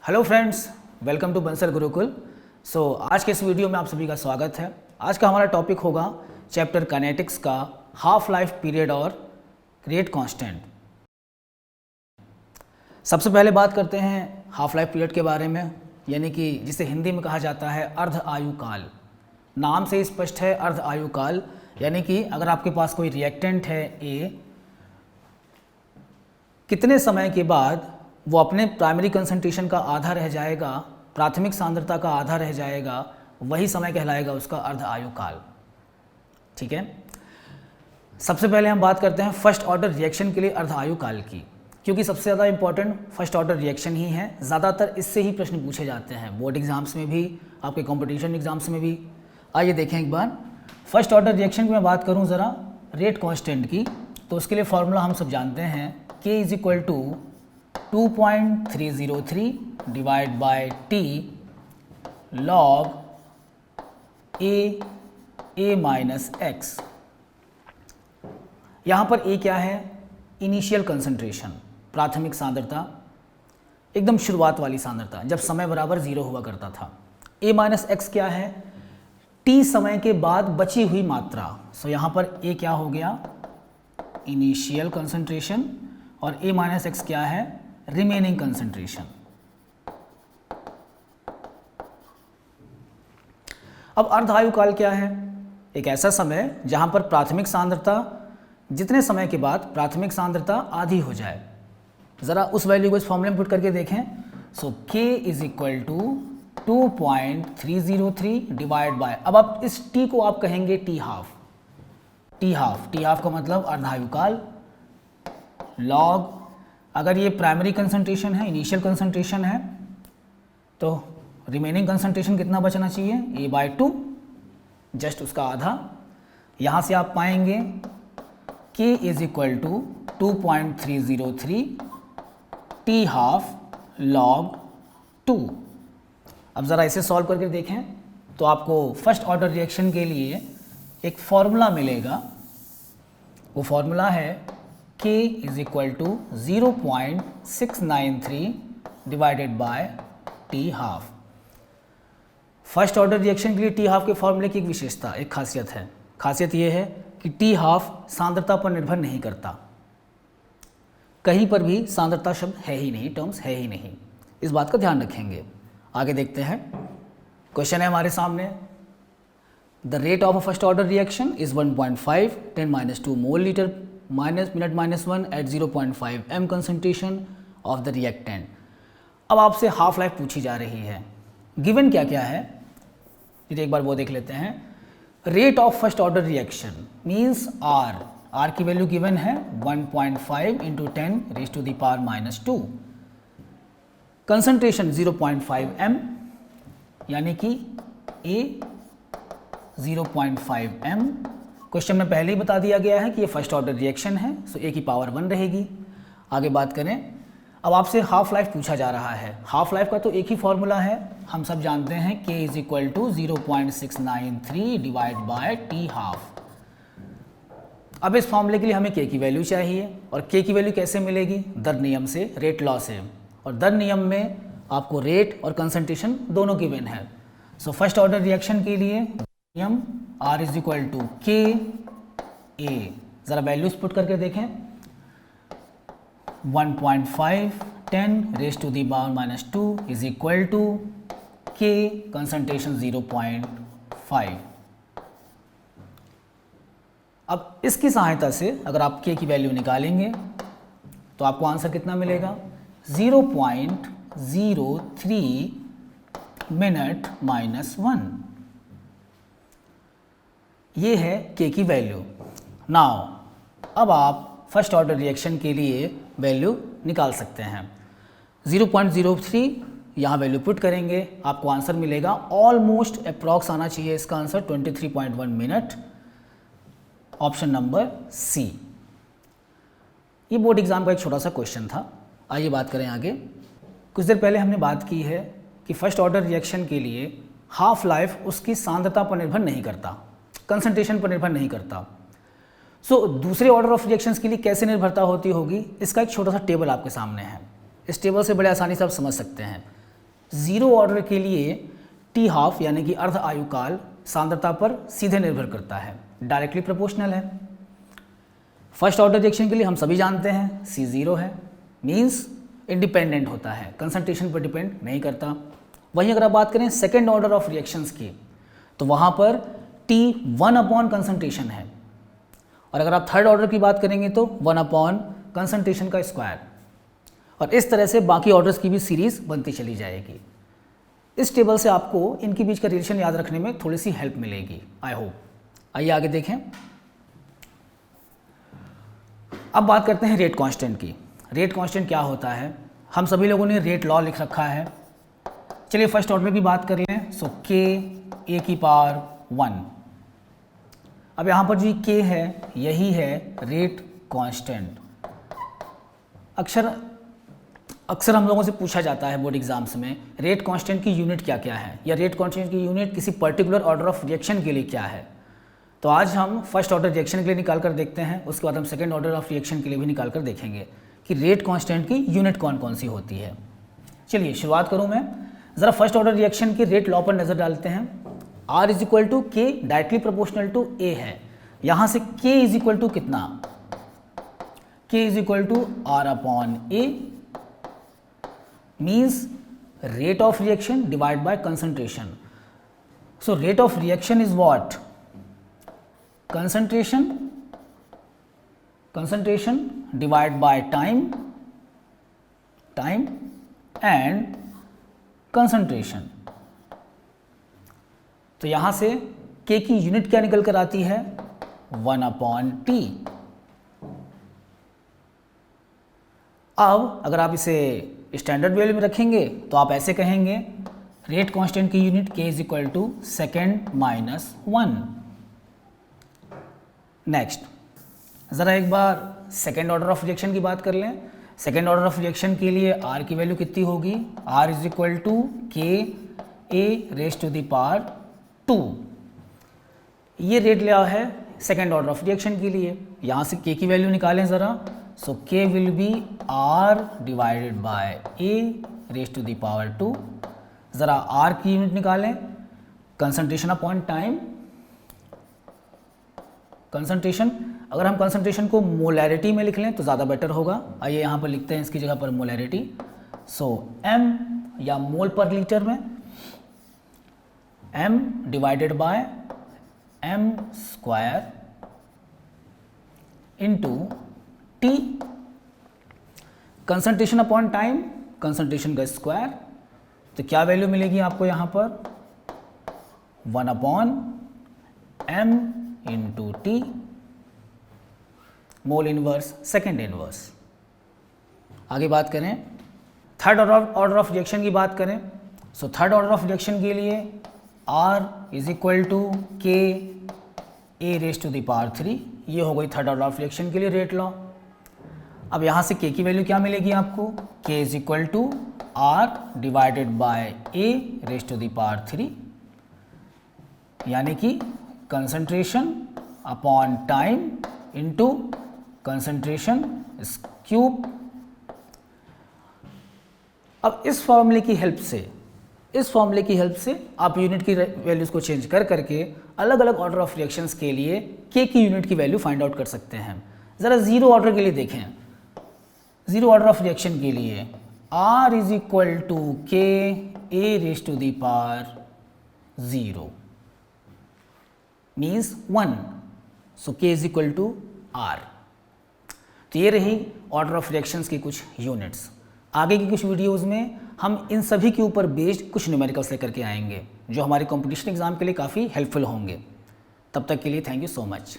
Hello friends, welcome to Bansal Gurukul. आज के इस वीडियो में आप सभी का स्वागत है। आज का हमारा टॉपिक होगा चैप्टर काइनेटिक्स का हाफ लाइफ पीरियड और रेट कांस्टेंट। सबसे पहले बात करते हैं हाफ लाइफ पीरियड के बारे में, यानी कि जिसे हिंदी में कहा जाता है अर्ध आयु काल। नाम से स्पष्ट है अर्ध आयु काल, यानी कि अगर आपके पास कोई रिएक्टेंट है ए, कितने समय के बाद वो अपने प्राइमरी कंसंट्रेशन का आधा रह जाएगा, प्राथमिक सांद्रता का आधा रह जाएगा, वही समय कहलाएगा उसका अर्ध आयु काल। ठीक है, सबसे पहले हम बात करते हैं फर्स्ट ऑर्डर रिएक्शन के लिए अर्ध आयु काल की, क्योंकि सबसे ज़्यादा इंपॉर्टेंट फर्स्ट ऑर्डर रिएक्शन ही है। ज़्यादातर इससे ही प्रश्न पूछे जाते हैं बोर्ड एग्जाम्स में भी, आपके कॉम्पिटिशन एग्जाम्स में भी। आइए देखें एक बार फर्स्ट ऑर्डर रिएक्शन की मैं बात करूँ ज़रा रेट कांस्टेंट की, तो उसके लिए फॉर्मूला हम सब जानते हैं K is equal to 2.303 divide by T log A minus x. यहाँ पर A क्या है? इनिशियल कंसंट्रेशन, प्राथमिक सांद्रता, एकदम शुरुआत वाली सांद्रता जब समय बराबर 0 हुआ करता था। A माइनस एक्स क्या है? T समय के बाद बची हुई मात्रा। सो यहाँ पर A क्या हो गया? इनिशियल कंसंट्रेशन, और A माइनस एक्स क्या है? Remaining concentration. अब अर्ध आयु काल क्या है? एक ऐसा समय जहां पर प्राथमिक सांद्रता, जितने समय के बाद प्राथमिक सांद्रता आधी हो जाए। ज़रा उस वैल्यू को इस फॉर्मूले में पुट करके देखें। So K is equal to 2.303 divide by, अब आप इस T को आप कहेंगे T हाफ। T हाफ का मतलब अर्ध आयु काल, लॉग, अगर ये प्राइमरी कंसंट्रेशन है, इनिशियल कंसंट्रेशन है, तो रिमेनिंग कंसंट्रेशन कितना बचना चाहिए? A/2, जस्ट उसका आधा। यहाँ से आप पाएंगे K is equal to 2.303 T half log 2। अब ज़रा इसे सॉल्व करके देखें तो आपको फर्स्ट ऑर्डर रिएक्शन के लिए एक फॉर्मूला मिलेगा। वो फॉर्मूला है K is equal to 0.693 divided by T half. First order reaction के लिए T हाफ के फॉर्मूले की एक विशेषता, एक खासियत है। खासियत ये है कि T हाफ सांद्रता पर निर्भर नहीं करता। कहीं पर भी सांद्रता शब्द है ही नहीं, टर्म्स है ही नहीं, इस बात का ध्यान रखेंगे। आगे देखते हैं, क्वेश्चन है हमारे सामने। The rate of a first order reaction is 1.5 10-2 mole litre -1 at 0.5 m concentration of the reactant. अब आपसे हाफ लाइफ पूछी जा रही है। गिवन क्या क्या है, एक बार वो देख लेते हैं। Rate of first order reaction means R की वैल्यू गिवन है 1.5 इंटू 10⁻⁻²। कंसंट्रेशन 0.5 m, यानी कि A 0.5 m। क्वेश्चन में पहले ही बता दिया गया है कि ये फर्स्ट ऑर्डर रिएक्शन है, सो A की पावर 1 रहेगी। आगे बात करें, अब आपसे हाफ लाइफ पूछा जा रहा है। हाफ लाइफ का तो एक ही फॉर्मूला है, हम सब जानते हैं K is equal to 0.693 divide by T half. अब इस फॉर्मूले के लिए हमें K की वैल्यू चाहिए, और K की वैल्यू कैसे मिलेगी? दर नियम से, रेट लॉ से, और दर नियम में आपको रेट और कंसंट्रेशन दोनों गिवन है। सो फर्स्ट ऑर्डर रिएक्शन के लिए नियम R is equal to K A। ज़रा वैल्यूज पुट करके देखें। 1.5 10⁻⁻² is equal to K concentration 0.5। अब इसकी सहायता से अगर आप K की वैल्यू निकालेंगे तो आपको आंसर कितना मिलेगा? 0.03 मिनट -1। ये है K की वैल्यू। नाउ अब आप फर्स्ट ऑर्डर रिएक्शन के लिए वैल्यू निकाल सकते हैं। 0.03 यहाँ वैल्यू पुट करेंगे, आपको आंसर मिलेगा ऑलमोस्ट अप्रॉक्स आना चाहिए इसका answer 23.1 minute, option number C। ये बोर्ड एग्जाम का एक छोटा सा क्वेश्चन था। आइए बात करें आगे। कुछ देर पहले हमने बात की है कि फर्स्ट ऑर्डर रिएक्शन के लिए हाफ लाइफ उसकी सांद्रता पर निर्भर नहीं करता, कंसंट्रेशन पर निर्भर नहीं करता। दूसरे ऑर्डर ऑफ रिएक्शंस के लिए कैसे निर्भरता होती होगी, इसका एक छोटा सा टेबल आपके सामने है। इस टेबल से बड़े आसानी से आप समझ सकते हैं। जीरो ऑर्डर के लिए टी हाफ यानी कि अर्ध आयुकाल सांद्रता पर सीधे निर्भर करता है, डायरेक्टली प्रोपोर्शनल है। फर्स्ट ऑर्डर रिएक्शन के लिए हम सभी जानते हैं C जीरो है, मीन्स इंडिपेंडेंट होता है, कंसंट्रेशन पर डिपेंड नहीं करता। वहीं अगर आप बात करें सेकेंड ऑर्डर ऑफ रिएक्शंस की, तो वहाँ पर T 1 अपॉन कंसंट्रेशन है, और अगर आप थर्ड ऑर्डर की बात करेंगे तो 1 अपॉन कंसंट्रेशन का स्क्वायर, और इस तरह से बाकी ऑर्डर्स की भी सीरीज बनती चली जाएगी। इस टेबल से आपको इनके बीच का रिलेशन याद रखने में थोड़ी सी हेल्प मिलेगी, आई होप। आइए आगे देखें। अब बात करते हैं रेट कांस्टेंट की। रेट कांस्टेंट क्या होता है? हम सभी लोगों ने रेट लॉ लिख रखा है। चलिए फर्स्ट ऑर्डर की बात कर लें। सो के ए की पावर 1। अब यहाँ पर जो के है यही है रेट कांस्टेंट। अक्सर हम लोगों से पूछा जाता है बोर्ड एग्जाम्स में रेट कांस्टेंट की यूनिट क्या क्या है, या रेट कांस्टेंट की यूनिट किसी पर्टिकुलर ऑर्डर ऑफ रिएक्शन के लिए क्या है। तो आज हम फर्स्ट ऑर्डर रिएक्शन के लिए निकाल कर देखते हैं, उसके बाद हम सेकंड ऑर्डर ऑफ रिएक्शन के लिए भी निकाल कर देखेंगे कि रेट कांस्टेंट की यूनिट कौन कौन सी होती है। चलिए शुरुआत करूँ मैं। ज़रा फर्स्ट ऑर्डर रिएक्शन के रेट लॉ पर नज़र डालते हैं। R is equal to K directly proportional to A है। यहाँ से K इज इक्वल टू कितना? K is equal to R upon A means rate of reaction divide by concentration. So rate of reaction is what? concentration divided by time and concentration। तो यहां से K की unit क्या निकल कर आती है? 1 अपॉन T। अब अगर आप इसे स्टैंडर्ड वैल्यू में रखेंगे तो आप ऐसे कहेंगे रेट कांस्टेंट की unit K is equal to second minus 1। Next ज़रा एक बार सेकेंड ऑर्डर ऑफ रिएक्शन की बात कर लें। सेकेंड ऑर्डर ऑफ रिएक्शन के लिए R की वैल्यू कितनी होगी? R is equal to K a raise to the power 2। ये रेट लिया है सेकेंड ऑर्डर ऑफ रिएक्शन के लिए। यहाँ से K की वैल्यू निकालें ज़रा। So K will be R divided by A raise to the power 2। ज़रा R की यूनिट निकालें, कंसंट्रेशन अपॉन टाइम। कंसंट्रेशन, अगर हम कंसंट्रेशन को मोलैरिटी में लिख लें तो ज़्यादा बेटर होगा। आइए यहाँ पर लिखते हैं इसकी जगह पर मोलैरिटी। सो M या मोल पर लीटर में M divided by M square into T। Concentration upon time, concentration का स्क्वायर, तो क्या वैल्यू मिलेगी आपको यहाँ पर? 1 upon M into T, mole inverse second inverse. आगे बात करें थर्ड ऑर्डर ऑफ रिएक्शन की बात करें। So third order of reaction के लिए R is equal to K a raise to the power 3। ये हो गई थर्ड ऑर्डर ऑफ रिएक्शन के लिए रेट लॉ। अब यहाँ से K की वैल्यू क्या मिलेगी आपको? K is equal to R divided by A raise to the power 3, यानी कि concentration upon time into concentration cube. अब इस फॉर्मूले की हेल्प से आप यूनिट की वैल्यूज को चेंज कर करके अलग अलग ऑर्डर ऑफ रिएक्शंस के लिए K की यूनिट की वैल्यू फाइंड आउट कर सकते हैं। ज़रा जीरो ऑर्डर के लिए देखें। जीरो ऑर्डर ऑफ रिएक्शन के लिए R is equal to K a raise to the power 0 means 1। So K is equal to R। तो ये रही ऑर्डर ऑफ रिएक्शंस की कुछ यूनिट्स। आगे की कुछ वीडियोस में हम इन सभी के ऊपर बेस्ड कुछ न्यूमेरिकल्स लेकर के आएंगे जो हमारे कंपटीशन एग्जाम के लिए काफ़ी हेल्पफुल होंगे। तब तक के लिए थैंक यू सो मच।